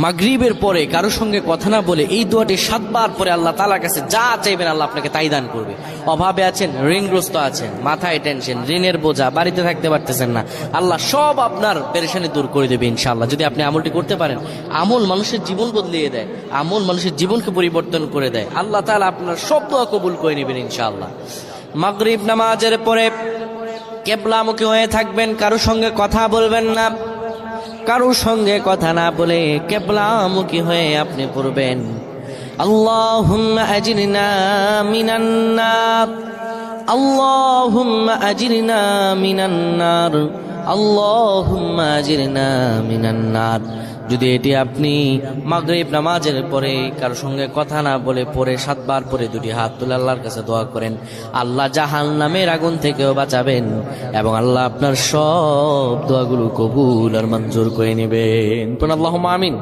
মাগরিবের পরে কারোর সঙ্গে কথা না বলে এই দোয়াটি 7 বার পরে আল্লাহ তাআলার কাছে যা চাইবেন আল্লাহ আপনাকে তাই দান করবে। অভাবে আছেন, ঋণগ্রস্ত আছেন, মাথায় টেনশন, ঋণের বোঝা, বাড়িতে থাকতে পারতেছেন না, আল্লাহ সব আপনার পেরেশানি দূর করে দেবে ইনশাআল্লাহ, যদি আপনি আমলটি করতে পারেন। আমল মানুষের জীবন বদলিয়ে দেয়, আমল মানুষের জীবনকে পরিবর্তন করে দেয়। আল্লাহ তাআলা আপনার সব দোয়া কবুল করে নেবেন ইনশাআল্লাহ। মাগরিব নামাজের পরে কিবলামুখী হয়ে থাকবেন, কারোর সঙ্গে কথা বলবেন না, কারোর সঙ্গে কথা না বলে কিবলামুখী হয়ে আপনি পড়বেন আল্লাহুম্মা আজিরনা মিনান নার, আল্লাহুম্মা আজিরনা মিনান নার, আল্লাহুম্মা আজিরনা মিনান নার। যদি এটি আপনি মাগরিব নামাজের পরে কারোর সঙ্গে কথা না বলে পড়ে 7 বার পরে দুটি হাত তুলে আল্লাহর কাছে দোয়া করেন, আল্লাহ জাহান্নামের আগুন থেকেও বাঁচাবেন এবং আল্লাহ আপনার সব দোয়াগুলো কবুল আর মঞ্জুর করে নেবেন। আল্লাহুম্মা আমিন।